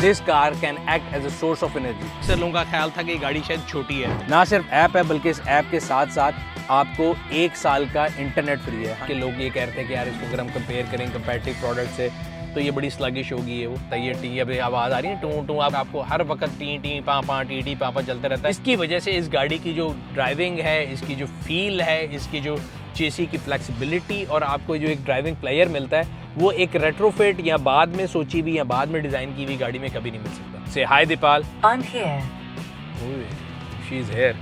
This car can act as a source of energy. अक्सर लोगों का ख्याल था कि गाड़ी शायद छोटी है। ना सिर्फ ऐप है बल्कि इस ऐप के साथ साथ आपको 1 साल का इंटरनेट फ्री है। कि लोग ये कहते हैं कि यार इसको अगर हम कंपेयर करें कंपैरेटिव प्रोडक्ट से तो ये बड़ी स्लगिश होगी। ये वो तैयार टी अभी आवाज़ आ रही है टू टू, आपको हर वक्त टी टी पा टी टी पा चलता रहता है। इसकी वजह से इस गाड़ी की जो ड्राइविंग है, इसकी जो फील है, इसकी जो चेसी की फ्लेक्सिबिलिटी और आपको जो एक ड्राइविंग प्लेयर मिलता है वो एक रेट्रोफिट या बाद में सोची हुई या बाद में डिज़ाइन की हुई गाड़ी में कभी नहीं मिल सकता। से hi Deepal, I'm here. She is here.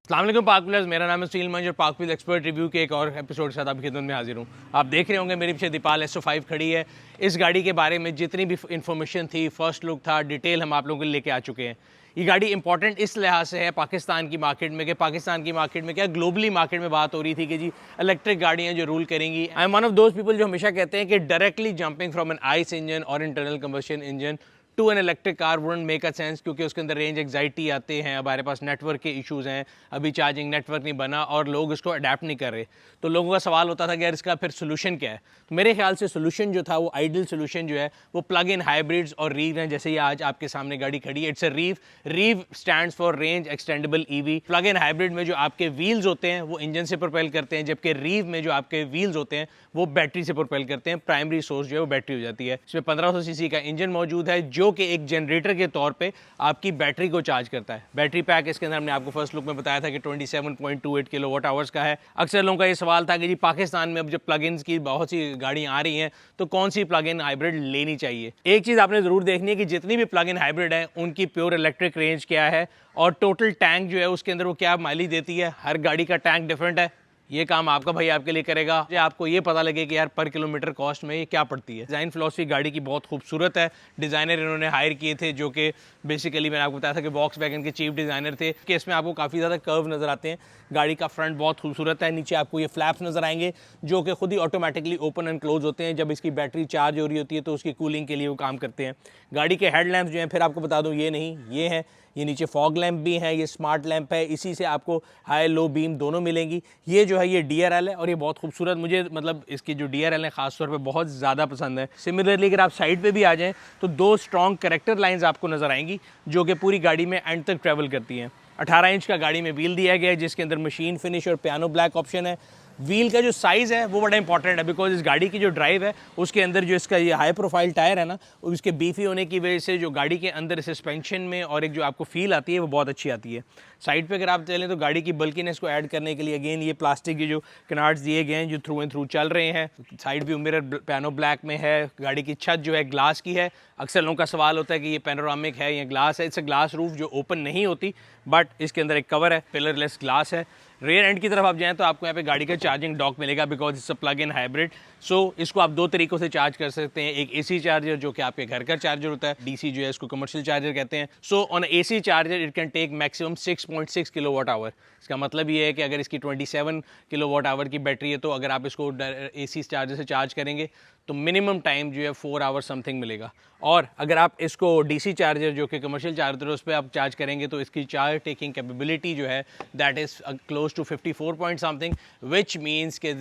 अस्सलाम वालेकुम पाक व्हीलर्स, मेरा नाम है सुनील मंज और पाक व्हील एक्सपर्ट रिव्यू के एक और एपिसोड के साथ आपकी खिदमत में हाजिर हूँ। आप देख रहे होंगे मेरे पीछे दीपाल SO5 खड़ी है। इस गाड़ी के बारे में जितनी भी इन्फॉर्मेशन थी, फर्स्ट लुक था, डिटेल हम आप लोगों के लिए लेके आ चुके हैं। ये गाड़ी इंपॉर्टेंट इस लिहाज से है पाकिस्तान की मार्केट में कि पाकिस्तान की मार्केट में क्या ग्लोबली मार्केट में बात हो रही थी कि जी इलेक्ट्रिक गाड़ियाँ जो रूल करेंगी। I am one of those people जो हमेशा कहते हैं कि directly jumping from an ICE engine और internal combustion engine to an electric car wouldn't make a sense, क्योंकि उसके अंदर रेंज एग्जाइटी आते हैं, हमारे पास नेटवर्क के इश्यूज़ हैं, अभी चार्जिंग नेटवर्क नहीं बना और लोग इसको अडेप्ट नहीं कर रहे। तो लोगों का सवाल होता था कि यार इसका फिर सोल्यूशन क्या है। तो मेरे ख्याल से सोल्यूशन जो था वो आइडियल सोल्यूशन जो है वो प्लग इन हाइब्रिड्स और रीव हैं। जैसे ये आज आपके सामने गाड़ी खड़ी है, it's a रीव। रीव stands for range extendable EV. Plug in hybrid में जो आपके व्हील्स होते हैं वो इंजन से प्रोपेल करते हैं, जबकि रीव में जो आपके व्हील्स होते हैं वो बैटरी से प्रोपेल करते हैं। प्राइमरी सोर्स जो है वो बैटरी हो जाती है। इसमें 1500 सीसी का इंजन मौजूद है जो कि एक जनरेटर के तौर पे आपकी बैटरी को चार्ज करता है। बैटरी पैक इसके अंदर हमने आपको फर्स्ट लुक में बताया था कि 27.28 किलोवाट आवर्स का है। अक्सर लोगों का ये सवाल था कि जी पाकिस्तान में अब जब प्लग इन्स की बहुत सी गाड़ियां आ रही हैं तो कौन सी प्लग इन हाइब्रिड लेनी चाहिए। एक चीज़ आपने ज़रूर देखनी है कि जितनी भी प्लग इन हाइब्रिड है उनकी प्योर इलेक्ट्रिक रेंज क्या है और टोटल टैंक जो है उसके अंदर वो क्या माइलेज देती है। हर गाड़ी का टैंक डिफरेंट है। ये काम आपका भाई आपके लिए करेगा कि आपको ये पता लगे कि यार पर किलोमीटर कॉस्ट में ये क्या पड़ती है। डिज़ाइन फिलॉसफी गाड़ी की बहुत खूबसूरत है। डिज़ाइनर इन्होंने हायर किए थे जो कि बेसिकली मैंने आपको बताया था कि वॉक्सवैगन के चीफ डिज़ाइनर थे। कि इसमें आपको काफ़ी ज़्यादा कर्व नज़र आते हैं। गाड़ी का फ्रंट बहुत खूबसूरत है। नीचे आपको ये फ्लैप्स नज़र आएंगे जो कि खुद ही ऑटोमेटिकली ओपन एंड क्लोज होते हैं। जब इसकी बैटरी चार्ज हो रही होती है तो उसकी कूलिंग के लिए वो काम करते हैं। गाड़ी के हेड लैम्प्स जो हैं फिर आपको बता दूँ ये नहीं, ये हैं। ये नीचे फॉग लैंप भी हैं, ये स्मार्ट लैंप है, इसी से आपको हाई लो बीम दोनों मिलेंगी। ये जो है ये DRL है और ये बहुत खूबसूरत, मुझे मतलब इसकी जो DRL है ख़ास तौर पे बहुत ज़्यादा पसंद है। सिमिलरली अगर आप साइड पे भी आ जाएं तो 2 स्ट्रॉन्ग करेक्टर लाइंस आपको नज़र आएंगी जो कि पूरी गाड़ी में एंड तक ट्रैवल करती हैं। 18 इंच का गाड़ी में व्हील दिया गया है जिसके अंदर मशीन फिनिश और पियानो ब्लैक ऑप्शन है। व्हील का जो साइज़ है वो बड़ा इंपॉर्टेंट है बिकॉज इस गाड़ी की जो ड्राइव है उसके अंदर जो इसका ये हाई प्रोफाइल टायर है ना, उसके बीफी होने की वजह से जो गाड़ी के अंदर सस्पेंशन में और एक जो आपको फील आती है वो बहुत अच्छी आती है। साइड पे अगर आप चलें तो गाड़ी की बल्कीनेस को ऐड करने के लिए अगेन ये प्लास्टिक के जो कनार्ड्स दिए गए हैं जो थ्रू एंड थ्रू चल रहे हैं। Side view mirror piano black में है। गाड़ी की छत जो है ग्लास की है। अक्सर लोगों का सवाल होता है कि ये पैनोरामिक है या ग्लास है। इट्स अ ग्लास रूफ जो ओपन नहीं होती बट इसके अंदर एक कवर है, पिलरलेस ग्लास है। रेयर एंड की तरफ आप जाएं तो आपको यहाँ पे गाड़ी का चार्जिंग डॉक मिलेगा because it's a plug in hybrid. So इसको आप 2 तरीकों से चार्ज कर सकते हैं। एक AC चार्जर जो कि आपके घर का चार्जर होता है, DC जो है इसको कमर्शियल चार्जर कहते हैं। So on AC charger it can take maximum 6.6 kilowatt hour. इसका मतलब ये है कि अगर इसकी 27 किलोवाट आवर की बैटरी है तो अगर आप इसको AC चार्जर से चार्ज करेंगे तो मिनिमम टाइम जो है 4 आवर समथिंग मिलेगा। और अगर आप इसको DC चार्जर जो कि कमर्शियल चार्जर है उस पर आप चार्ज करेंगे तो इसकी चार्ज टेकिंग कैपेबिलिटी जो है that is close to 54 point something, which means के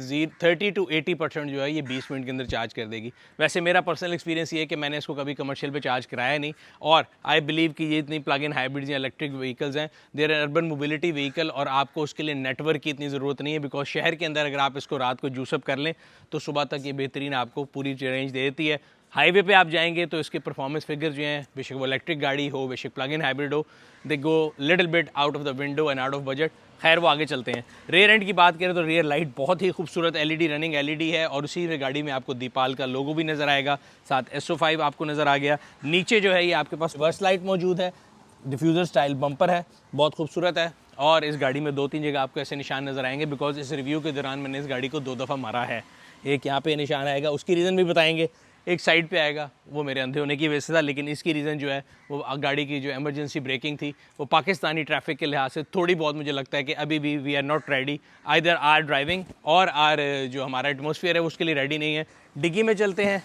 30 to 80% जो है ये 20 मिनट के अंदर चार्ज कर देगी। वैसे मेरा पर्सनल एक्सपीरियंस ये है कि मैंने इसको कभी कमर्शियल पे चार्ज कराया नहीं और आई बिलीव कि ये इतनी प्लग इन हाइब्रिड्स या इलेक्ट्रिक व्हीकल्स हैं, देयर अर्बन मोबिलिटी व्हीकल और आपको उसके लिए नेटवर्क की इतनी ज़रूरत नहीं है बिकॉज शहर के अंदर अगर आप इसको रात को जूसअप कर लें तो सुबह तक ये बेहतरीन आपको पूरी रेंज दे देती है। हाईवे पे आप जाएंगे तो इसके परफॉर्मेंस फिगर जो हैं, बेशक वो इलेक्ट्रिक गाड़ी हो बेशक प्लग इन हाइब्रिड हो, they go little bit out of the window and out of budget. खैर वो आगे चलते हैं। रेयर एंड की बात करें तो रेयर लाइट बहुत ही खूबसूरत LED रनिंग LED है और उसी गाड़ी में आपको दीपाल का लोगो भी नज़र आएगा। साथ SO5 आपको नज़र आ गया। नीचे जो है ये आपके पास रिवर्स लाइट मौजूद है, डिफ्यूज़र स्टाइल बम्पर है, बहुत खूबसूरत है। और इस गाड़ी में 2-3 जगह आपको ऐसे निशान नज़र आएंगे बिकॉज इस रिव्यू के दौरान मैंने इस गाड़ी को 2 दफ़ा मारा है। एक यहाँ पे निशान आएगा, उसकी रीज़न भी बताएंगे। एक साइड पे आएगा, वो मेरे अंधे होने की वजह से था, लेकिन इसकी रीज़न जो है वो गाड़ी की जो इमरजेंसी ब्रेकिंग थी वो पाकिस्तानी ट्रैफिक के लिहाज से थोड़ी बहुत मुझे लगता है कि अभी भी we are not ready, either our driving और आर जो हमारा एटमॉस्फेयर है उसके लिए रेडी नहीं है। डिग्गी में चलते हैं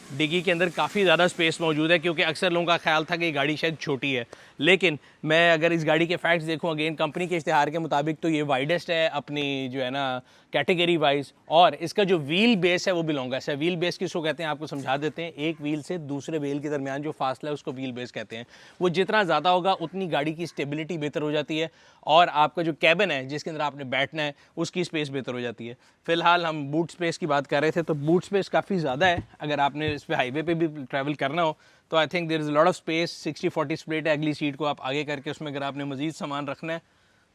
डिग्गी के अंदर काफ़ी ज़्यादा स्पेस मौजूद है, क्योंकि अक्सर लोगों का ख्याल था कि गाड़ी शायद छोटी है, लेकिन मैं अगर इस गाड़ी के फैक्ट्स देखूं अगेन कंपनी के इश्तिहार के मुताबिक तो ये वाइडेस्ट है अपनी जो है ना कैटेगरी वाइज, और इसका जो व्हील बेस है वो भी लॉन्गेस्ट है। व्हील बेस किसको कहते हैं आपको समझा देते हैं। एक व्हील से दूसरे व्हील के दरमियान जो फासला है उसको व्हील बेस कहते हैं। वो जितना ज़्यादा होगा उतनी गाड़ी की स्टेबिलिटी बेहतर हो जाती है, और आपका जो कैबिन है जिसके अंदर आपने बैठना है उसकी स्पेस बेहतर हो जाती है। फिलहाल हम बूट स्पेस की बात कर रहे थे, तो बूट स्पेस काफ़ी ज़्यादा है। अगर आपने इस पर हाईवे पे भी ट्रैवल करना हो तो I think there is lot of space. 60-40 split है, अगली सीट को आप आगे करके उसमें अगर आपने मज़ीद सामान रखना है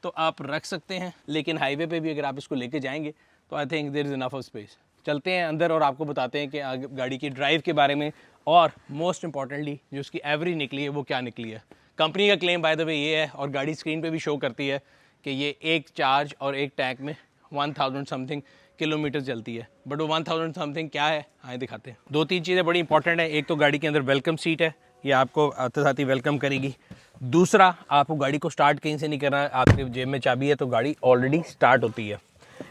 तो आप रख सकते हैं, लेकिन हाईवे पे भी अगर आप इसको लेके जाएंगे तो I think there is enough of space. चलते हैं अंदर और आपको बताते हैं कि गाड़ी की ड्राइव के बारे में, और मोस्ट इंपॉर्टेंटली जो उसकी एवरेज निकली है वो क्या निकली है। कंपनी का क्लेम बाय द वे ये है, और गाड़ी स्क्रीन पे भी शो करती है कि ये एक चार्ज और एक टैंक में 1000 समथिंग किलोमीटर चलती है। बट वो 1000 समथिंग क्या है आए दिखाते हैं। 2-3 चीज़ें बड़ी इंपॉर्टेंट है। एक तो गाड़ी के अंदर वेलकम सीट है, ये आपको आते साथ ही वेलकम करेगी। दूसरा, आपको गाड़ी को स्टार्ट कहीं से नहीं करना है, आपके जेब में चाबी है तो गाड़ी ऑलरेडी स्टार्ट होती है।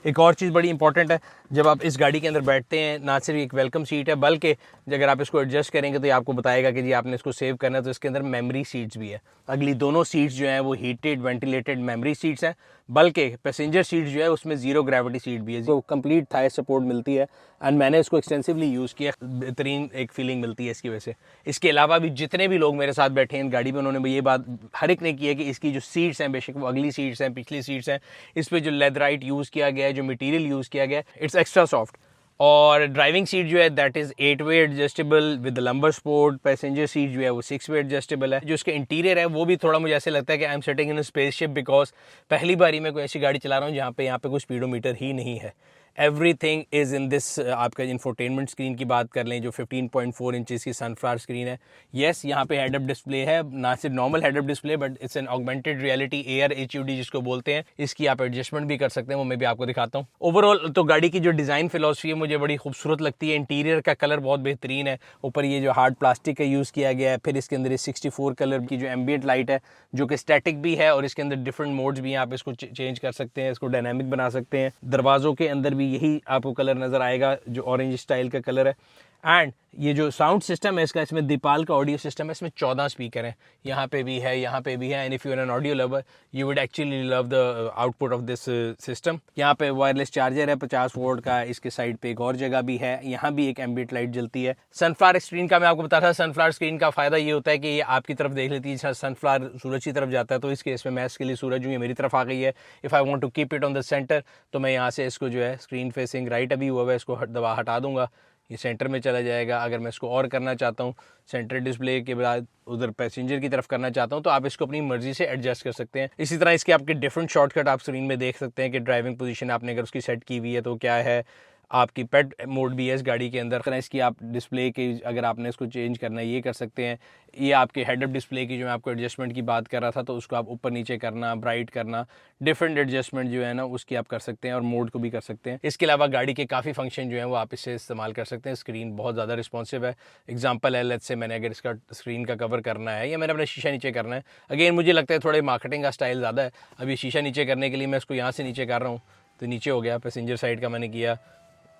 एक और चीज़ बड़ी इंपॉर्टेंट है, जब आप इस गाड़ी के अंदर बैठते हैं ना सिर्फ एक वेलकम सीट है, बल्कि अगर आप इसको एडजस्ट करेंगे तो ये आपको बताएगा कि जी आपने इसको सेव करना है, तो इसके अंदर मेमोरी सीट्स भी है। अगली दोनों सीट्स जो हैं वो हीटेड वेंटिलेटेड मेमोरी सीट्स हैं, बल्कि पैसेंजर सीट जो है उसमें ज़ीरो ग्रेविटी सीट भी है, जो कंप्लीट थाई सपोर्ट मिलती है। एंड मैंने इसको एक्सटेंसिवली यूज़ किया, बेहतरीन एक फीलिंग मिलती है इसकी वजह से। इसके अलावा भी जितने भी लोग मेरे साथ बैठे हैं गाड़ी में, उन्होंने ये बात हर एक ने की है कि इसकी जो सीट्स हैं, बेशक वो अगली सीट्स हैं पिछली सीट्स हैं, इस पर जो लेदराइट यूज़ किया गया है, जो मटीरियल यूज़ किया गया है, इट्स एक्स्ट्रा सॉफ्ट। और ड्राइविंग सीट जो है that is 8 way adjustable with lumbar sport. Passenger seat जो है वो 6 वे एडजस्टेबल है। जो इसके इंटीरियर है वो भी थोड़ा मुझे ऐसे लगता है कि I am sitting in a spaceship, because पहली बारी मैं कोई ऐसी गाड़ी चला रहा हूँ जहाँ पे कोई स्पीडोमीटर ही नहीं है। Everything is in this. आपका इंफोटेनमेंट स्क्रीन की बात कर लें जो 15.4 इंचज़ की सनफ्लावर स्क्रीन है। येस, यहाँ पे हेड अप डिस्प्ले है, ना सिर्फ normal head up display but it's an augmented reality AR HUD जिसको बोलते हैं। इसकी आप एडजस्टमेंट भी कर सकते हैं, वो मैं भी आपको दिखाता हूँ। ओवरऑल तो गाड़ी की जो डिज़ाइन फिलॉसफी है मुझे बड़ी खूबसूरत लगती है। इंटीरियर का कलर बहुत बेहतरीन है, ऊपर ये जो हार्ड प्लास्टिक का यूज़ किया गया है। फिर इसके अंदर 64 कलर की जो एम्बिएंट लाइट है जो कि स्टैटिक भी है, और इसके अंदर डिफरेंट मोड्स भी हैं, आप इसको चेंज कर सकते हैं, इसको डायनामिक बना सकते हैं। दरवाज़ों के अंदर भी यही आपको कलर नज़र आएगा जो ऑरेंज स्टाइल का कलर है। एंड ये जो साउंड सिस्टम है इसका, इसमें दीपाल का ऑडियो सिस्टम है, इसमें 14 स्पीकर हैं, यहाँ पे भी है, यहाँ पे भी है। And if you are an audio lover you would actually love the output of this system. यहाँ पे वायरलेस चार्जर है 50 वोल्ट का, इसके साइड पे एक और जगह भी है, यहाँ भी एक एम्बिएंट लाइट जलती है। सनफ्लावर स्क्रीन का मैं आपको बता था, सनफ्लावर स्क्रीन का फ़ायदा ये होता है कि ये आपकी तरफ देख लेती है। सनफ्लावर सूरज की तरफ जाता है, तो इस केस में मैं इसके लिए सूरज हूँ, ये मेरी तरफ आ गई है। If I want to keep it on the centre तो मैं यहाँ से इसको जो है स्क्रीन फेसिंग राइट अभी हुआ है, इसको दबा हटा दूंगा, ये सेंटर में चला जाएगा। अगर मैं इसको और करना चाहता हूँ सेंटर डिस्प्ले के बाद उधर पैसेंजर की तरफ करना चाहता हूँ तो आप इसको अपनी मर्जी से एडजस्ट कर सकते हैं। इसी तरह इसके आपके डिफरेंट शॉर्टकट आप स्क्रीन में देख सकते हैं कि ड्राइविंग पोजीशन आपने अगर उसकी सेट की हुई है तो क्या है। आपकी पेट मोड भी है इस गाड़ी के अंदर, इसकी आप डिस्प्ले की अगर आपने इसको चेंज करना है ये कर सकते हैं। ये आपके हेड अप डिस्प्ले की जो मैं आपको एडजस्टमेंट की बात कर रहा था, तो उसको आप ऊपर नीचे करना, ब्राइट करना, डिफरेंट एडजस्टमेंट जो है ना उसकी आप कर सकते हैं, और मोड को भी कर सकते हैं। इसके अलावा गाड़ी के काफ़ी फंक्शन जो है वो आप इससे इस्तेमाल कर सकते हैं। स्क्रीन बहुत ज़्यादा रिस्पॉन्सिव है। एग्जाम्पल है, लेट्स से मैंने अगर इसका स्क्रीन का कवर करना है या मैंने अपना शीशा नीचे करना है, अगेन मुझे लगता है थोड़े मार्केटिंग का स्टाइल ज़्यादा है। अब ये शीशा नीचे करने के लिए मैं इसको यहाँ से नीचे कर रहा हूँ तो नीचे हो गया। पैसेंजर साइड का मैंने किया,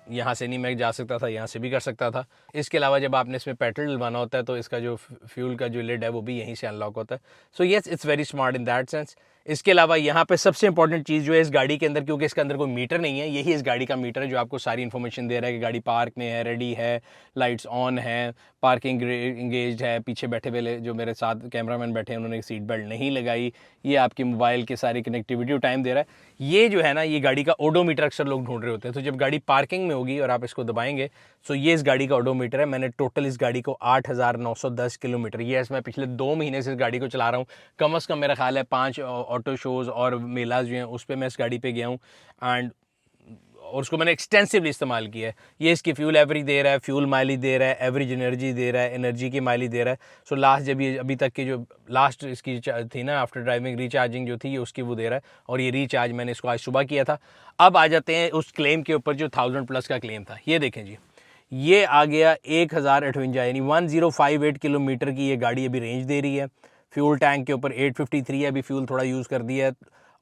यहाँ से नहीं मैं जा सकता था, यहाँ से भी कर सकता था। इसके अलावा जब आपने इसमें पेट्रोल डलवाना होता है तो इसका जो फ्यूल का जो लिड है वो भी यहीं से अनलॉक होता है। So yes, it's very smart in that sense. इसके अलावा यहाँ पे सबसे इंपॉर्टेंट चीज़ जो है इस गाड़ी के अंदर, क्योंकि इसके अंदर कोई मीटर नहीं है, यही इस गाड़ी का मीटर है जो आपको सारी इन्फॉर्मेशन दे रहा है कि गाड़ी पार्क में है, रेडी है, लाइट्स ऑन है, पार्किंग इंगेज है। पीछे बैठे वाले जो मेरे साथ कैमरामैन बैठे हैं उन्होंने सीट बेल्ट नहीं लगाई। ये आपकी मोबाइल के सारी कनेक्टिविटी टाइम दे रहा है। ये जो है ना, ये गाड़ी का ओडोमीटर अक्सर लोग ढूंढ रहे होते हैं। तो जब गाड़ी पार्किंग में होगी और आप इसको दबाएंगे, सो ये इस गाड़ी का ओडोमीटर है। मैंने टोटल इस गाड़ी को 8910 किलोमीटर, ये मैं पिछले 2 महीने से इस गाड़ी को चला रहा हूँ। कम अज़ कम मेरा ख्याल है 5 ऑटो शोज़ और मेलाज जो हैं उस पर मैं इस गाड़ी पे गया हूँ, एंड और उसको मैंने एक्सटेंसिवली इस्तेमाल किया है। ये इसकी फ्यूल एवरेज दे रहा है, फ्यूल माइलेज दे रहा है, एवरेज एनर्जी दे रहा है, एनर्जी की माइलेज दे रहा है। सो लास्ट जब ये अभी तक की जो लास्ट इसकी थी ना आफ्टर ड्राइविंग रिचार्जिंग जो थी, ये उसकी वो दे रहा है। और ये रिचार्ज मैंने इसको आज सुबह किया था। अब आ जाते हैं उस क्लेम के ऊपर जो 1000+ का क्लेम था। ये देखें जी, ये आ गया 1058 यानी 1058 किलोमीटर की ये गाड़ी अभी रेंज दे रही है। फ्यूल टैंक के ऊपर 853 है, अभी फ्यूल थोड़ा यूज़ कर दिया है।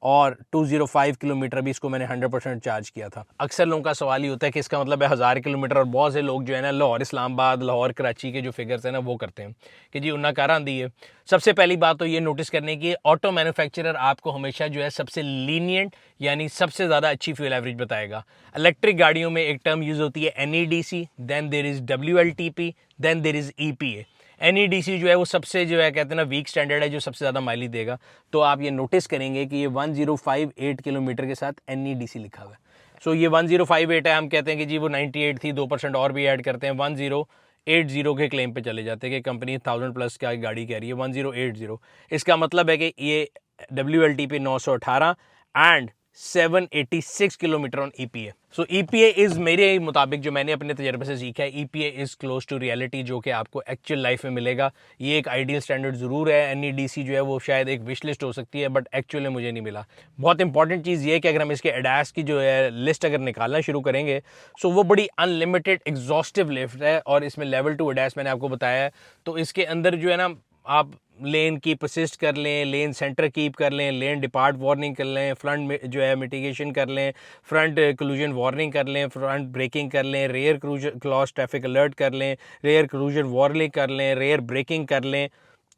और 205 किलोमीटर भी इसको मैंने 100% चार्ज किया था। अक्सर लोगों का सवाल ही होता है कि इसका मतलब है 1000 किलोमीटर, और बहुत से लोग जो है ना लाहौर इस्लामाबाद, लाहौर कराची के जो फिगर्स हैं ना वो करते हैं कि जी उन्ना कार आंदी है। सबसे पहली बात तो ये नोटिस करने की, ऑटो मैन्युफैक्चरर आपको हमेशा जो है सबसे लीनियंट यानी सबसे ज़्यादा अच्छी फ्यूल एवरेज बताएगा। इलेक्ट्रिक गाड़ियों में एक टर्म यूज़ होती है NEDC, then there is WLTP, then there is EPA। NEDC जो है वो सबसे जो है कहते हैं ना वीक स्टैंडर्ड है, जो सबसे ज़्यादा माइलेज देगा। तो आप ये नोटिस करेंगे कि ये 1058 किलोमीटर के साथ NEDC लिखा हुआ है। सो ये 1058 है, हम कहते हैं कि जी वो 98 थी, 2% और भी ऐड करते हैं 1080 के क्लेम पे चले जाते हैं कि कंपनी 1000 प्लस का गाड़ी कह रही है 1080। इसका मतलब है कि ये WLTP 918 and 786 kilometre on EPA। So EPA is मेरे मुताबिक जो मैंने अपने तजर्बे से सीखा है, EPA is close to reality, जो कि आपको एक्चुअल लाइफ में मिलेगा। ये एक आइडियल स्टैंडर्ड ज़रूर है। NEDC जो है वो शायद एक विश लिस्ट हो सकती है, बट एक्चुअल में मुझे नहीं मिला। बहुत इंपॉर्टेंट चीज़ ये है कि अगर हम इसके ADAS की जो है लिस्ट अगर निकालना शुरू करेंगे, सो वो बड़ी अनलिमिटेड एग्जॉस्टिव लिस्ट है, और इसमें लेवल 2 ADAS मैंने आपको बताया है। तो इसके अंदर जो है ना आप लेन कीप असिस्ट कर लें, लेन सेंटर कीप कर लें, लेन डिपार्ट वार्निंग कर लें, फ्रंट में जो है मिटिगेशन कर लें, फ्रंट कोलिजन वार्निंग कर लें, फ्रंट ब्रेकिंग कर लें, रेयर क्रॉस ट्रैफिक अलर्ट कर लें, रेयर कोलिजन वार्निंग कर लें, रेयर ब्रेकिंग कर लें।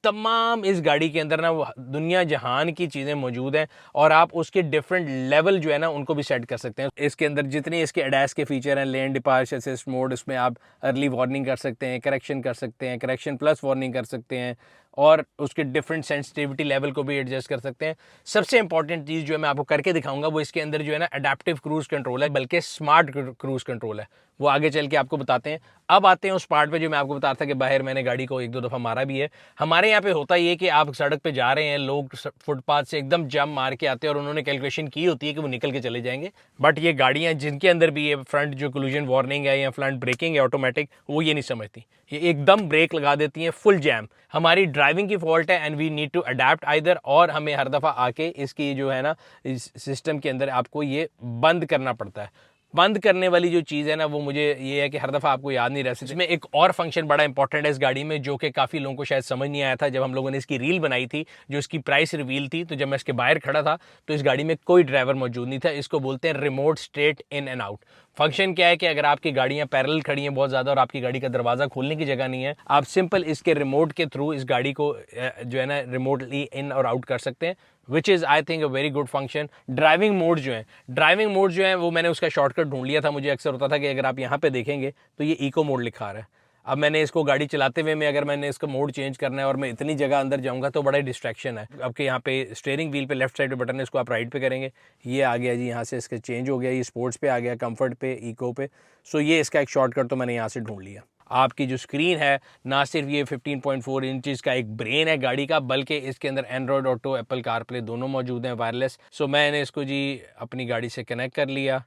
तमाम इस गाड़ी के अंदर ना वो दुनिया जहान की चीज़ें मौजूद हैं, और आप उसके डिफरेंट लेवल जो है ना उनको भी सेट कर सकते हैं। इसके अंदर जितने इसके ADAS के फीचर हैं, लेन डिपार्चर असिस्ट मोड, उसमें आप अर्ली वार्निंग कर सकते हैं, करेक्शन कर सकते हैं, करेक्शन प्लस वार्निंग कर सकते हैं, और उसके डिफरेंट सेंसिटिविटी लेवल को भी एडजस्ट कर सकते हैं। सबसे इंपॉर्टेंट चीज़ जो है मैं आपको करके दिखाऊंगा वो इसके अंदर जो है ना अडेप्टिव क्रूज कंट्रोल है, बल्कि स्मार्ट क्रूज कंट्रोल है। वो आगे चल के आपको बताते हैं। अब आते हैं उस पार्ट पे जो मैं आपको बता रहा था कि बाहर मैंने गाड़ी को 1-2 दफ़ा मारा भी है। हमारे यहाँ पे होता ये कि आप सड़क पे जा रहे हैं, लोग फुटपाथ से एकदम जंप मार के आते हैं, और उन्होंने कैलकुलेशन की होती है कि वो निकल के चले जाएंगे। बट ये गाड़ियाँ जिनके अंदर भी ये फ्रंट जो कोलिजन वार्निंग है या फ्रंट ब्रेकिंग है ऑटोमेटिक, वो ये नहीं समझती, ये एकदम ब्रेक लगा देती हैं फुल जैम। हमारी ड्राइविंग की फॉल्ट है, and we need to adapt either, और हमें हर दफ़ा आके इसकी जो है ना इस सिस्टम के अंदर आपको ये बंद करना पड़ता है। बंद करने वाली जो चीज़ है ना वो मुझे ये है कि हर दफ़ा आपको याद नहीं रह सकती। इसमें एक और फंक्शन बड़ा इंपॉर्टेंट है इस गाड़ी में, जो कि काफ़ी लोगों को शायद समझ नहीं आया था जब हम लोगों ने इसकी रील बनाई थी, जो इसकी प्राइस रिवील थी। तो जब मैं इसके बाहर खड़ा था तो इस गाड़ी में कोई ड्राइवर मौजूद नहीं था। इसको बोलते हैं remote straight in and out. Function क्या है कि अगर आपकी गाड़ियां पैरेलल खड़ी हैं बहुत ज़्यादा और आपकी गाड़ी का दरवाज़ा खोलने की जगह नहीं है, आप सिंपल इसके रिमोट के थ्रू इस गाड़ी को जो है ना रिमोटली इन और आउट कर सकते हैं, which is I think a very good function. Driving mode जो है वो मैंने उसका शॉर्टकट ढूंढ लिया था। मुझे अक्सर होता था कि अगर आप यहाँ पे देखेंगे तो ये इको मोड लिखा आ रहा है। अब मैंने इसको गाड़ी चलाते हुए में अगर मैंने इसका मोड चेंज करना है और मैं इतनी जगह अंदर जाऊंगा तो बड़ा डिस्ट्रैक्शन है। आपके यहाँ पे स्टीयरिंग व्हील पे लेफ्ट साइड पे बटन है, इसको आप राइट पे करेंगे, ये आ गया जी, यहाँ से इसका चेंज हो गया, ये स्पोर्ट्स पे आ गया, कंफर्ट पे, इको पे। सो ये इसका एक शॉर्टकट तो मैंने यहाँ से ढूंढ लिया। आपकी जो स्क्रीन है ना सिर्फ ये 15.4 इंचज़ का एक ब्रेन है गाड़ी का, बल्कि इसके अंदर एंड्रॉयड ऑटो, एप्पल कारप्ले दोनों मौजूद हैं, वायरलेस। सो मैंने इसको जी अपनी गाड़ी से कनेक्ट कर लिया,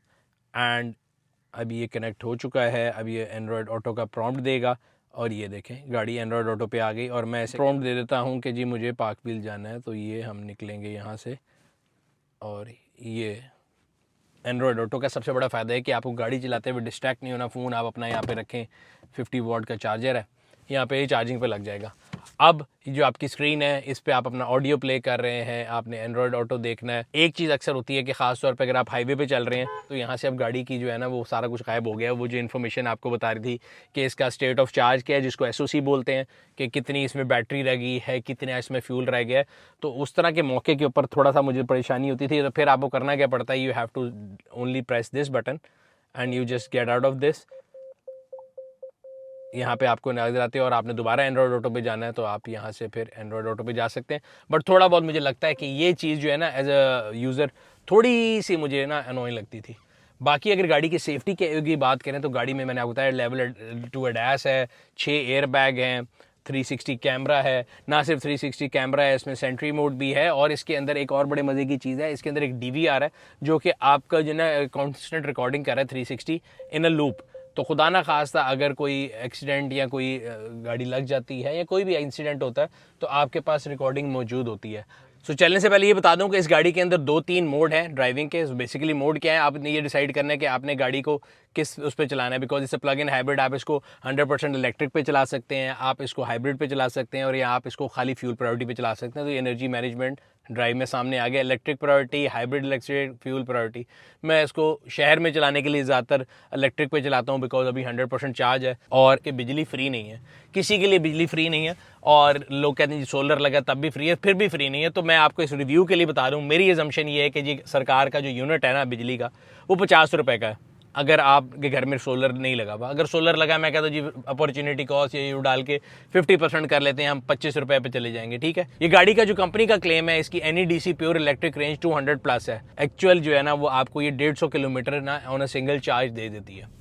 एंड अभी ये कनेक्ट हो चुका है। अब ये एंड्रॉयड ऑटो का प्रॉम्प्ट देगा, और ये देखें गाड़ी एंड्रॉयड ऑटो पे आ गई। और मैं ऐसे प्रॉम्प्ट दे देता हूँ कि जी मुझे पार्कव्हील जाना है, तो ये हम निकलेंगे यहाँ से। और ये एंड्रॉयड ऑटो का सबसे बड़ा फ़ायदा है कि आपको गाड़ी चलाते हुए डिस्ट्रैक्ट नहीं होना। फ़ोन आप अपना यहाँ पे रखें, 50 वाट का चार्जर है, यहाँ पे चार्जिंग पे लग जाएगा। अब जो आपकी स्क्रीन है इस पे आप अपना ऑडियो प्ले कर रहे हैं, आपने एंड्रॉयड ऑटो देखना है। एक चीज़ अक्सर होती है कि ख़ास तौर पे अगर आप हाईवे पे चल रहे हैं तो यहाँ से अब गाड़ी की जो है ना वो सारा कुछ गायब हो गया। वो जो इन्फॉर्मेशन आपको बता रही थी कि इसका स्टेट ऑफ चार्ज क्या है, जिसको SOC बोलते हैं, कि कितनी इसमें बैटरी रह गई है, कितना इसमें फ्यूल रह गया है। तो उस तरह के मौके के ऊपर थोड़ा सा मुझे परेशानी होती थी। तो फिर आपको करना क्या पड़ता है, you have to only press this button and you just get out of this. यहाँ पे आपको नजर आती है, और आपने दोबारा एंड्रॉयड ऑटो पे जाना है तो आप यहाँ से फिर एंड्रॉयड ऑटो पे जा सकते हैं। बट थोड़ा बहुत मुझे लगता है कि ये चीज़ जो है ना एज अ यूज़र थोड़ी सी मुझे ना अनोइंग लगती थी। बाकी अगर गाड़ी की सेफ्टी की बात करें तो गाड़ी में मैंने आपको बताया लेवल 2 ADAS है, 6 एयर बैग हैं, 360 कैमरा है। ना सिर्फ 360 कैमरा है, इसमें सेंट्री मोड भी है, और इसके अंदर एक और बड़े मज़े की चीज़ है, इसके अंदर एक DVR है जो कि आपका जो ना कॉन्स्टेंट रिकॉर्डिंग कर रहा है 360 इन अ लूप। तो खुदा ना खास्ता अगर कोई एक्सीडेंट या कोई गाड़ी लग जाती है या कोई भी इंसिडेंट होता है तो आपके पास रिकॉर्डिंग मौजूद होती है। सो चलने से पहले ये बता दूं कि इस गाड़ी के अंदर 2-3 मोड हैं ड्राइविंग के। बेसिकली मोड क्या है, आपने ये डिसाइड करना है कि आपने गाड़ी को किस उस पर चलाना है, बिकॉज इसे प्लग इन हाइब्रिड, आप इसको 100% इलेक्ट्रिक पे चला सकते हैं, आप इसको हाइब्रिड पे चला सकते हैं, और या आप इसको खाली फ्यूल प्रायोरिटी पे चला सकते हैं। तो ये एनर्जी मैनेजमेंट ड्राइव में सामने आ गया, electric priority, hybrid electric, fuel priority. मैं इसको शहर में चलाने के लिए ज़्यादातर इलेक्ट्रिक पे चलाता हूँ, बिकॉज अभी 100% चार्ज है और कि बिजली फ्री नहीं है, किसी के लिए बिजली फ्री नहीं है। और लोग कहते हैं जी सोलर लगा तब भी फ्री है, फिर भी फ्री नहीं है। तो मैं आपको इस रिव्यू के लिए बता रहा हूँ, मेरी एजम्पशन ये है कि जी सरकार का जो यूनिट है ना बिजली का, वो 50 रुपये का है अगर आपके घर में सोलर नहीं लगा हुआ। अगर सोलर लगा, मैं कहता हूँ जी अपॉर्चुनिटी कॉस्ट ये डाल के 50% कर लेते हैं, हम 25 रुपये पे चले जाएंगे, ठीक है। ये गाड़ी का जो कंपनी का क्लेम है, इसकी NEDC प्योर इलेक्ट्रिक रेंज 200+ है। एक्चुअल जो है ना वो आपको ये 150 किलोमीटर ना ऑन अ सिंगल चार्ज दे देती है।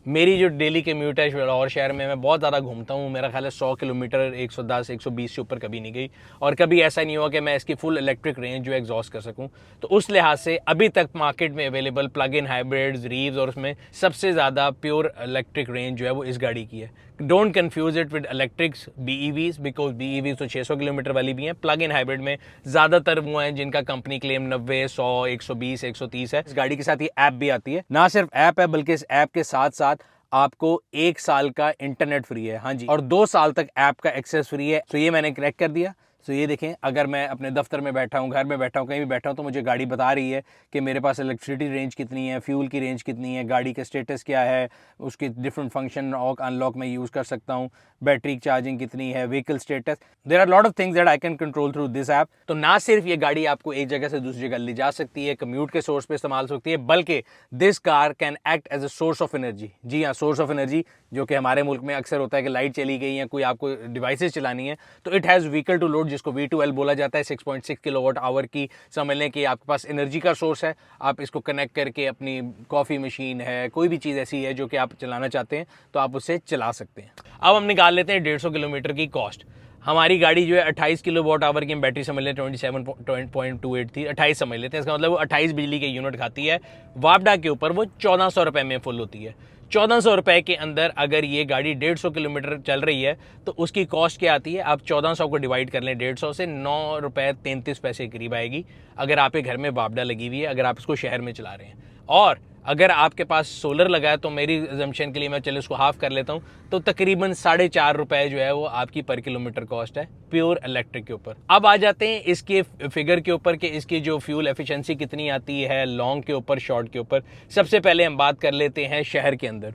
मेरी जो डेली कम्यूट है और शहर में, मैं बहुत ज़्यादा घूमता हूँ, मेरा ख्याल है 100 किलोमीटर 110 120 से ऊपर कभी नहीं गई, और कभी ऐसा नहीं हुआ कि मैं इसकी फुल इलेक्ट्रिक रेंज जो है एग्जॉस्ट कर सकूँ। तो उस लिहाज से अभी तक मार्केट में available plug in hybrids, Reeves, और उसमें सबसे ज़्यादा प्योर इलेक्ट्रिक रेंज जो है वो इस गाड़ी की है। Don't confuse it with electrics BEVs, because BEVs तो 600 किलोमीटर वाली भी हैं। प्लग इन हाइब्रिड में ज़्यादातर वो हैं जिनका कंपनी क्लेम 90, 100, 120, 130 है। इस गाड़ी के साथ ये ऐप भी आती है, ना सिर्फ ऐप है बल्कि इस ऐप के साथ साथ आपको 1 साल का इंटरनेट फ्री है, हाँ जी, और 2 साल तक ऐप का एक्सेस फ्री है। तो ये मैंने क्रैक कर दिया। तो ये देखें, अगर मैं अपने दफ्तर में बैठा हूँ, घर में बैठा हूँ, कहीं भी बैठा हूँ, तो मुझे गाड़ी बता रही है कि मेरे पास इलेक्ट्रिसिटी रेंज कितनी है, फ्यूल की रेंज कितनी है, गाड़ी का स्टेटस क्या है, उसके डिफरेंट फंक्शन और अनलॉक मैं यूज़ कर सकता हूँ, बैटरी चार्जिंग कितनी है, vehicle status. There are lot of things that I can control through this app. तो ना सिर्फ ये गाड़ी आपको एक जगह से दूसरी जगह ले जा सकती है, कम्यूट के सोर्स पे इस्तेमाल हो सकती है, बल्कि this car can act as a source of energy. जी हाँ, सोर्स ऑफ एनर्जी, जो कि हमारे मुल्क में अक्सर होता है कि लाइट चली गई है, कोई आपको डिवाइसेस चलानी है, तो it has vehicle to load, जिसको V2L बोला जाता है। 6.6 किलोवाट आवर की समझ लें कि आपके पास एनर्जी का सोर्स है। आप इसको कनेक्ट करके अपनी कॉफ़ी मशीन है, कोई भी चीज़ ऐसी है जो कि आप चलाना चाहते हैं, तो आप उससे चला सकते हैं। अब हम निकाल लेते हैं 150 किलोमीटर की कॉस्ट। हमारी गाड़ी जो है 28 किलोवाट आवर की बैटरी समझ लेते हैं, 27.28 थी, 28 समझ लेते हैं, इसका मतलब वो 28 बिजली के यूनिट खाती है। वापडा के ऊपर वो 1400 रुपये में फुल होती है। 1400 रुपये के अंदर अगर ये गाड़ी 150 किलोमीटर चल रही है तो उसकी कॉस्ट क्या आती है, आप 1400 को डिवाइड कर लें 150 से, 9 रुपये 33 पैसे करीब आएगी अगर आपके घर में वापडा लगी हुई है, अगर आप इसको शहर में चला रहे हैं। और अगर आपके पास सोलर लगा है तो मेरी एजम्पशन के लिए मैं चलो इसको हाफ कर लेता हूँ, तो तकरीबन 4.5 रुपये जो है वो आपकी पर किलोमीटर कॉस्ट है प्योर इलेक्ट्रिक के ऊपर। अब आ जाते हैं इसके फिगर के ऊपर कि इसकी जो फ्यूल एफिशिएंसी कितनी आती है लॉन्ग के ऊपर, शॉर्ट के ऊपर। सबसे पहले हम बात कर लेते हैं शहर के अंदर।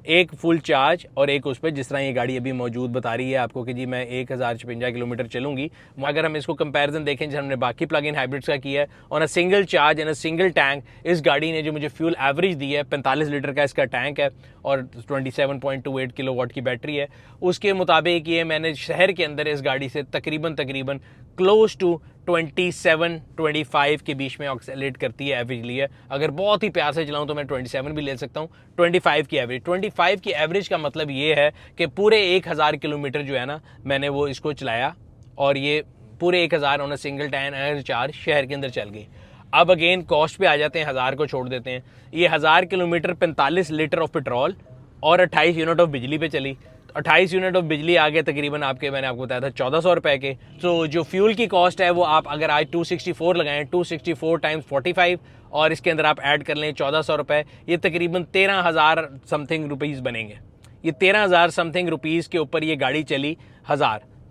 एक फुल चार्ज और एक उस पर, जिस तरह ये गाड़ी अभी मौजूद बता रही है आपको कि जी मैं 1056 किलोमीटर चलूंगी, अगर हम इसको कंपैरिजन देखें जैसे हमने बाकी प्लग इन हाइब्रिड्स का किया है, on a single charge in a single tank, इस गाड़ी ने जो मुझे फ्यूल एवरेज दी है, 45 लीटर का इसका टैंक है और 27.28 किलोवाट की बैटरी है, उसके मुताबिक ये मैंने शहर के अंदर इस गाड़ी से तकरीबन क्लोज टू 27-25 के बीच में ऑक्सीलेट करती है एवरेजली है। अगर बहुत ही प्यार से चलाऊं तो मैं 27 भी ले सकता हूं। 25 की एवरेज, 25 की एवरेज का मतलब ये है कि पूरे 1000 किलोमीटर जो है ना मैंने वो इसको चलाया, और ये पूरे 1000 on a single time charge शहर के अंदर चल गई। अब अगेन कॉस्ट पे आ जाते हैं, 1000 को छोड़ देते हैं। ये 1000 किलोमीटर 45 लीटर ऑफ पेट्रोल और 28 यूनिट ऑफ बिजली पे चली। 28 यूनिट ऑफ बिजली आ गए तकरीबन आपके, मैंने आपको बताया था 1400 रुपये के। तो जो फ्यूल की कॉस्ट है वो आप अगर आज 264 लगाएं, 264 टाइम्स 45 और इसके अंदर आप ऐड कर लें 1400 रुपये, ये तकरीबन 13,000 समथिंग रुपीज़ बनेंगे। ये 13,000 समथिंग रुपीज़ के ऊपर ये गाड़ी चली।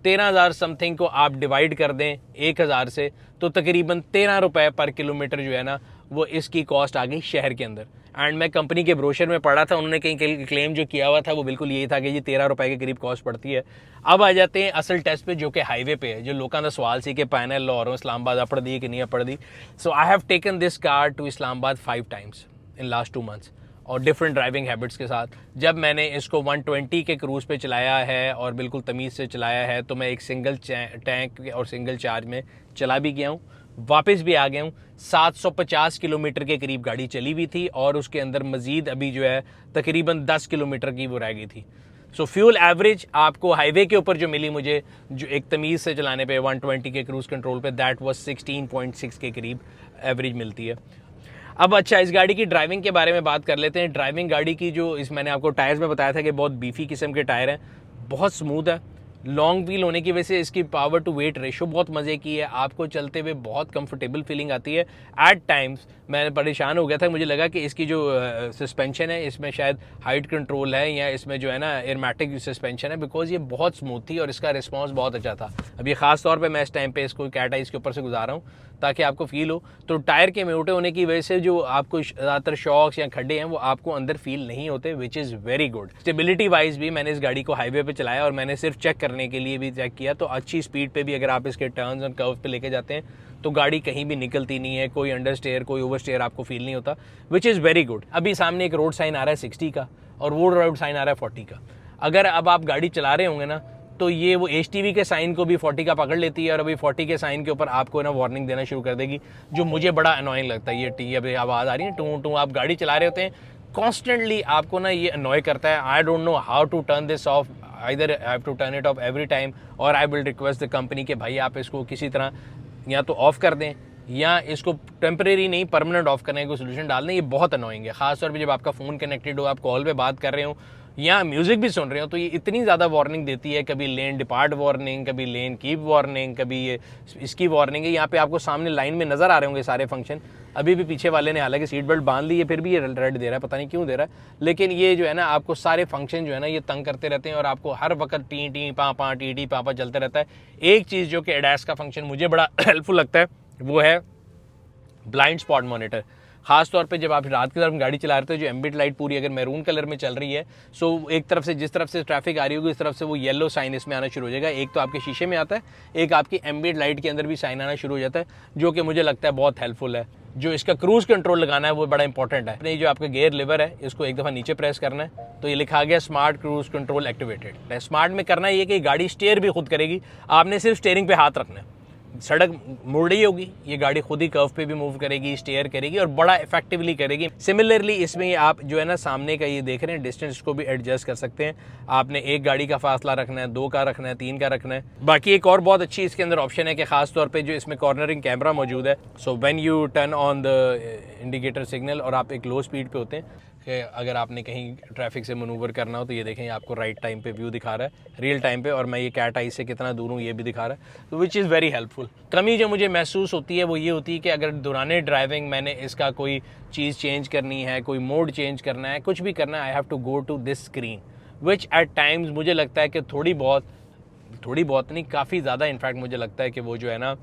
13,000 समथिंग को आप डिवाइड कर दें 1000 से, तो तकरीबन 13 रुपये पर किलोमीटर जो है ना वो इसकी कॉस्ट आ गई शहर के अंदर। एंड मैं कंपनी के ब्रोशर में पढ़ा था, उन्होंने कहीं क्लेम जो किया हुआ था वो बिल्कुल यही था कि ये 13 रुपये के करीब कॉस्ट पड़ती है। अब आ जाते हैं असल टेस्ट पे, जो कि हाईवे पे है, जो लोगों का सवाल सी कि पैनल लाहौर इस्लामाबाद अपड़ दी कि नहीं अपड़ दी। So I have taken this car to Islamabad 5 times in last 2 months और डिफरेंट ड्राइविंग हैबिट्स के साथ। जब मैंने इसको 120 के क्रूज़ पे चलाया है और बिल्कुल तमीज़ से चलाया है, तो मैं एक सिंगल टैंक और सिंगल चार्ज में चला भी गया हूँ, वापस भी आ गया हूँ। 750 किलोमीटर के करीब गाड़ी चली हुई थी और उसके अंदर मज़ीद अभी जो है तकरीबन 10 किलोमीटर की वो रह गई थी। सो फ्यूल एवरेज आपको हाईवे के ऊपर जो मिली मुझे, जो एक तमीज़ से चलाने पे 120 के क्रूज़ कंट्रोल पे, दैट वाज 16.6 के करीब एवरेज मिलती है। अब अच्छा, इस गाड़ी की ड्राइविंग के बारे में बात कर लेते हैं। ड्राइविंग गाड़ी की जो मैंने आपको टायर्स में बताया था कि बहुत बीफी किस्म के टायर हैं, बहुत स्मूथ है लॉन्ग व्हील होने की वजह से इसकी पावर टू वेट रेशो बहुत मज़े की है, आपको चलते हुए बहुत कंफर्टेबल फीलिंग आती है। एट टाइम्स मैं परेशान हो गया था, मुझे लगा कि इसकी जो सस्पेंशन है इसमें शायद हाइट कंट्रोल है या इसमें जो है ना एयरमैटिक सस्पेंशन है, बिकॉज ये बहुत स्मूथ थी और इसका रिस्पॉन्स बहुत अच्छा था। अब ये खास तौर पे मैं इस टाइम पे इसको कैट आइस के ऊपर से गुजारा हूँ ताकि आपको फील हो। तो टायर के मोटे होने की वजह से जो आपको ज़्यादातर शॉक्स या खड्डे हैं वो आपको अंदर फील नहीं होते, which is very good. Stability wise भी मैंने इस गाड़ी को हाईवे पे चलाया और मैंने सिर्फ चेक करने के लिए भी चेक किया, तो अच्छी स्पीड पे भी अगर आप इसके टर्न्स और कर्व पे लेके जाते हैं तो गाड़ी कहीं भी निकलती नहीं है, कोई अंडर स्टेयर कोई ओवर स्टेयर आपको फील नहीं होता, विच इज़ वेरी गुड। अभी सामने एक रोड साइन आ रहा है 60 का और वो रोड साइन आ रहा है 40 का। अगर अब आप गाड़ी चला रहे होंगे ना तो ये वो HTV के साइन को भी 40 का पकड़ लेती है और अभी 40 के साइन के ऊपर आपको ना वार्निंग देना शुरू कर देगी, जो मुझे बड़ा अनोइंग लगता है। ये टी अभी आवाज़ आ रही है टू टू, आप गाड़ी चला रहे होते हैं कॉन्स्टेंटली, आपको ना ये अनॉय करता है। I don't know how to turn this off, either I have to turn it off every time और I will request the company के भाई आप इसको किसी तरह या तो ऑफ कर दें या इसको टेम्परेरी नहीं परमानेंट ऑफ करने का सोल्यूशन डाल दें। ये बहुत अनोइंग है, खासतौर पर जब आपका फ़ोन कनेक्टेड हो, आप कॉल पे बात कर रहे हो या म्यूज़िक भी सुन रहे हो, तो ये इतनी ज़्यादा वार्निंग देती है, कभी लेन डिपार्ट वार्निंग, कभी लेन कीप वार्निंग, कभी ये इसकी वार्निंग है। यहाँ पे आपको सामने लाइन में नज़र आ रहे होंगे सारे फंक्शन। अभी भी पीछे वाले ने हालांकि सीट बेल्ट बांध ली है, फिर भी ये रेड दे रहा है, पता नहीं क्यों दे रहा है, लेकिन ये जो है ना आपको सारे फंक्शन जो है ना ये तंग करते रहते हैं और आपको हर वक्त टी टी पा टी टी पा चलते रहता है। एक चीज़ जो कि एडास का फंक्शन मुझे बड़ा हेल्पफुल लगता है वो है ब्लाइंड स्पॉट मॉनिटर। खास तौर पे जब आप रात की तरफ गाड़ी चला रहे हो, जो एम्बिट लाइट पूरी अगर मैरून कलर में चल रही है, सो एक तरफ से जिस तरफ से ट्रैफिक आ रही होगी उस तरफ से वो येलो साइन इसमें आना शुरू हो जाएगा। एक तो आपके शीशे में आता है, एक आपकी एम्बिट लाइट के अंदर भी साइन आना शुरू हो जाता है, जो कि मुझे लगता है बहुत हेल्पफुल है। जो इसका क्रूज कंट्रोल लगाना है वो बड़ा इंपॉर्टेंट है। ये जो आपका गियर लिवर है इसको एक दफ़ा नीचे प्रेस करना है तो ये लिखा गया smart cruise control activated. Smart में करना ये कि गाड़ी स्टीयर भी खुद करेगी, आपने सिर्फ स्टीयरिंग पे हाथ रखना है, सड़क मुड़ रही होगी ये गाड़ी खुद ही कर्व पे भी मूव करेगी, स्टेयर करेगी और बड़ा इफेक्टिवली करेगी। सिमिलरली इसमें ये आप जो है ना सामने का ये देख रहे हैं डिस्टेंस को भी एडजस्ट कर सकते हैं। आपने एक गाड़ी का फासला रखना है, 2 का रखना है, 3 का रखना है। बाकी एक और बहुत अच्छी इसके अंदर ऑप्शन है कि खास तौर पे जो इसमें कॉर्नरिंग कैमरा मौजूद है, so when U turn on the indicator signal और आप एक लो स्पीड पे होते हैं कि अगर आपने कहीं ट्रैफिक से मनूवर करना हो तो ये देखें आपको राइट टाइम पे व्यू दिखा रहा है रियल टाइम पे, और मैं ये कैट आई से कितना दूर हूँ ये भी दिखा रहा है, तो विच इज़ वेरी हेल्पफुल। कमी जो मुझे महसूस होती है वो ये होती है कि अगर दौरान ड्राइविंग मैंने इसका कोई चीज़ चेंज करनी है, कोई मोड चेंज करना है, कुछ भी करना है, I have to go to this screen, which at times मुझे लगता है कि थोड़ी बहुत नहीं काफ़ी ज़्यादा इनफैक्ट मुझे लगता है कि वो जो है ना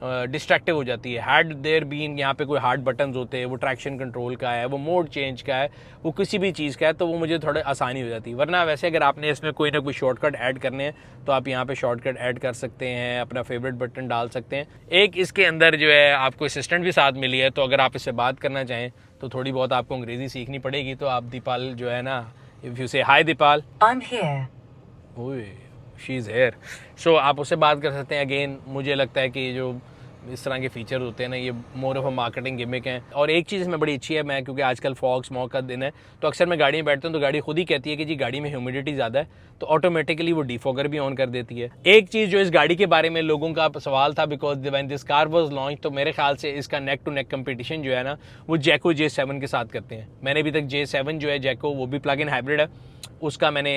डिस्ट्रैक्टिव हो जाती है। हैड देयर बीन यहाँ पे कोई हार्ड बटन्स होते हैं, वो ट्रैक्शन कंट्रोल का है, वो मोड चेंज का है, वो किसी भी चीज़ का है, तो वो मुझे थोड़ा आसानी हो जाती है। वरना वैसे अगर आपने इसमें कोई ना कोई शॉर्टकट ऐड करने हैं तो आप यहाँ पे शॉर्टकट ऐड कर सकते हैं, अपना फेवरेट बटन डाल सकते हैं। एक इसके अंदर जो है आपको असिस्टेंट भी साथ मिली है, तो अगर आप इससे बात करना चाहें तो थोड़ी बहुत आपको अंग्रेज़ी सीखनी पड़ेगी, तो आप दीपाल जो है ना, इफ़ यू से hi Deepal, I am here, ओए शी इज़ हेयर, सो आप उससे बात कर सकते हैं। अगेन मुझे लगता है कि जो इस तरह के फीचर होते हैं ना ये more of a marketing gimmick हैं। और एक चीज़ इसमें बड़ी अच्छी है, मैं क्योंकि आजकल फॉग स्मॉग का दिन है तो अक्सर मैं गाड़ी में बैठता हूँ तो गाड़ी खुद ही कहती है कि जी गाड़ी में ह्यूमिडिटी ज़्यादा है, तो ऑटोमेटिकली वो डिफॉगर भी ऑन कर देती है। एक चीज़ जो इस गाड़ी के बारे में लोगों का सवाल था, because when this car was launch, तो मेरे ख्याल से इसका नेक टू नेक कंपटीशन जो है ना वो जैको J7 के साथ करते हैं। मैंने अभी तक J7 जो है जैको, वो भी प्लग इन हाइब्रिड है, उसका मैंने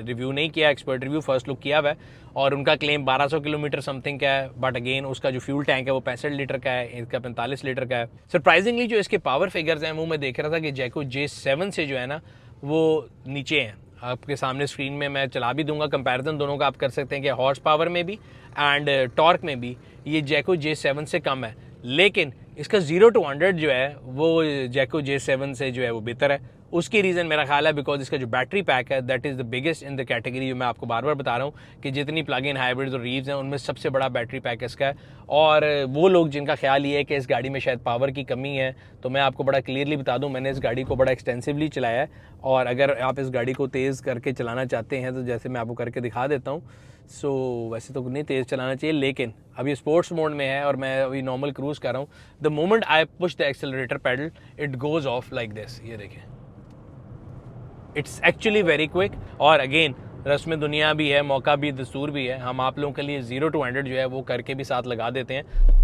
रिव्यू नहीं किया, एक्सपर्ट रिव्यू फर्स्ट लुक किया हुआ है, और उनका क्लेम 1200 किलोमीटर समथिंग का है, बट अगेन उसका जो फ्यूल टैंक है वो 65 लीटर का है, इसका 45 लीटर का है। सरप्राइजिंगली जो इसके पावर फिगर्स हैं वो मैं देख रहा था कि जैको J7 से जो है ना वो नीचे हैं। आपके सामने स्क्रीन में मैं चला भी दूंगा, कंपैरिजन दोनों का आप कर सकते हैं कि हॉर्स पावर में भी एंड टॉर्क में भी ये जैको J7 से कम है, लेकिन इसका 0 to 100 जो है वो जैको J7 से जो है वो बेहतर है। उसकी रीज़न मेरा ख्याल है बिकॉज इसका जो बैटरी पैक है that is the biggest in the category. जो मैं आपको बार बार बता रहा हूँ कि जितनी प्लग इन हाइब्रिड्स और रीव्स हैं उनमें सबसे बड़ा बैटरी पैक इसका है। और वो लोग जिनका ख्याल ये है कि इस गाड़ी में शायद पावर की कमी है, तो मैं आपको बड़ा क्लियरली बता दूँ, मैंने इस गाड़ी को बड़ा एक्सटेंसिवली चलाया है, और अगर आप इस गाड़ी को तेज़ करके चलाना चाहते हैं तो जैसे मैं आपको करके दिखा देता हूँ। सो वैसे तो नहीं तेज़ चलाना चाहिए, लेकिन अब ये स्पोर्ट्स मोड में है और मैं अभी नॉर्मल क्रूज़ कर रहा हूँ। The moment I push the accelerator pedal it goes off like this, ये देखें, इट्स एक्चुअली वेरी क्विक। और अगेन रस्म दुनिया भी है, मौका भी, दस्तूर भी है, हम आप लोगों के लिए 0 to 100 जो है वो करके भी साथ लगा देते हैं।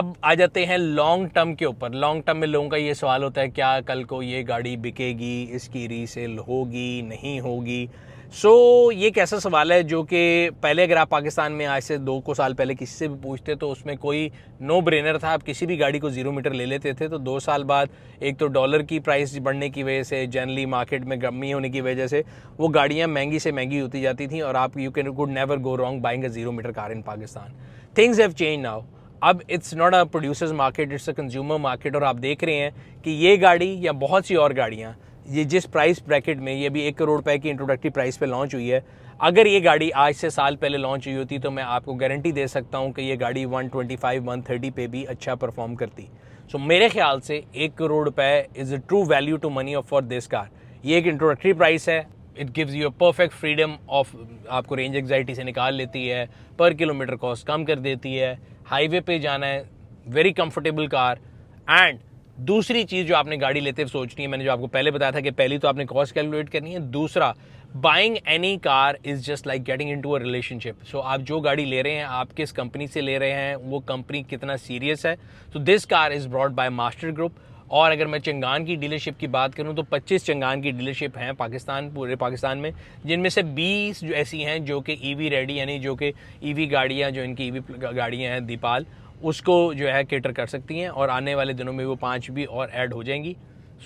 अब आ जाते हैं लॉन्ग टर्म के ऊपर। लॉन्ग टर्म में लोगों का ये सवाल होता है क्या कल को ये गाड़ी बिकेगी, इसकी रीसेल होगी नहीं होगी। ये एक ऐसा सवाल है जो कि पहले अगर आप पाकिस्तान में आज से 2 साल पहले किसी से भी पूछते तो उसमें कोई नो ब्रेनर था। आप किसी भी गाड़ी को 0 मीटर ले लेते थे तो 2 साल बाद एक तो डॉलर की प्राइस बढ़ने की वजह से, जनरली मार्केट में कमी होने की वजह से वो गाड़ियाँ महंगी से महंगी होती जाती थी और आप could never go wrong buying a 0 meter car in Pakistan. Things have change now. अब it's not a producers market, it's a consumer market. और आप देख रहे हैं कि ये गाड़ी या बहुत सी और गाड़ियाँ ये जिस प्राइस ब्रैकेट में, ये भी 1 करोड़ रुपए की इंट्रोडक्टरी प्राइस पे लॉन्च हुई है, अगर ये गाड़ी आज से साल पहले लॉन्च हुई होती तो मैं आपको गारंटी दे सकता हूँ कि ये गाड़ी 125 130 पे भी अच्छा परफॉर्म करती। मेरे ख्याल से 1 करोड़ रुपए is a true value to money off for this car. ये एक इंट्रोडक्टरी प्राइस है। It gives you a perfect freedom of, आपको रेंज एग्जाइटी से निकाल लेती है, पर किलोमीटर कॉस्ट कम कर देती है, हाईवे पे जाना है, वेरी कंफर्टेबल कार। एंड दूसरी चीज़ जो आपने गाड़ी लेते हुए सोचनी है, मैंने जो आपको पहले बताया था कि पहली तो आपने कॉस्ट कैलकुलेट करनी है, दूसरा buying any car is just like getting into a relationship. आप जो गाड़ी ले रहे हैं, आप किस कंपनी से ले रहे हैं, वो कंपनी कितना सीरियस है। This car is brought by master group. और अगर मैं चंगान की डीलरशिप की बात करूं तो 25 चंगान की डीलरशिप हैं पूरे पाकिस्तान में, जिनमें से 20 जो ऐसी हैं जो कि ईवी रेडी, यानी जो कि ईवी गाड़ियां, जो इनकी ईवी गाड़ियां हैं दीपाल, उसको जो है केटर कर सकती हैं। और आने वाले दिनों में वो 5 भी और ऐड हो जाएंगी।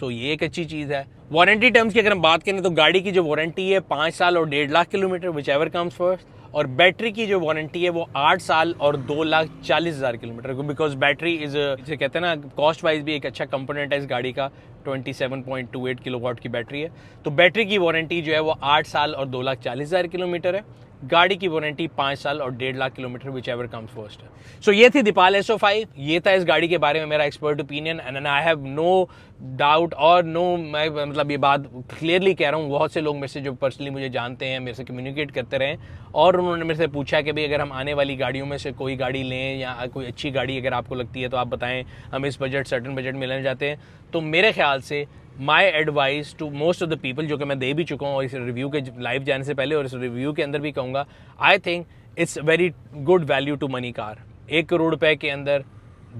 ये एक अच्छी चीज़ है। वारंटी टर्म्स की अगर हम बात करें तो गाड़ी की जो वारंटी है 5 साल और 1.5 lakh kilometre, which ever comes first. और बैटरी की जो वारंटी है वो 8 साल और 2,40,000 किलोमीटर, बिकॉज बैटरी इसे कहते हैं ना, कॉस्ट वाइज भी एक अच्छा कंपोनेंट है इस गाड़ी का। 27.28 किलोवाट की बैटरी है। बैटरी की वारंटी जो है वो 8 साल और 2,40,000 किलोमीटर है। गाड़ी की वारंटी 5 साल और 1.5 lakh kilometre, which ever comes first है। ये थी दीपाल SO5। ये था इस गाड़ी के बारे में मेरा expert opinion. And I have no doubt और मैं मतलब ये बात क्लियरली कह रहा हूँ, बहुत से लोग मेरे से जो पर्सनली मुझे जानते हैं, मेरे से कम्युनिकेट करते रहे और उन्होंने मेरे से पूछा कि भाई अगर हम आने वाली गाड़ियों में से कोई गाड़ी लें या कोई अच्छी गाड़ी अगर आपको लगती है तो आप बताएं, हम इस बजट सर्टन बजट में लेना चाहते हैं। तो मेरे ख्याल से my advice to most of the people, जो कि मैं दे भी चुका हूँ और इस रिव्यू के लाइव जाने से पहले और इस रिव्यू के अंदर भी कहूँगा, I think it's very good value to money car. 1 crore रुपए के अंदर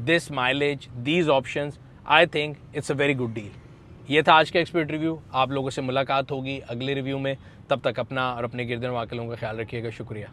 this mileage, these options, I think it's a very good deal. ये था आज का एक्सपर्ट रिव्यू। आप लोगों से मुलाकात होगी अगले रिव्यू में। तब तक अपना और अपने गिरदन वाले लोगों का ख्याल रखिएगा। शुक्रिया।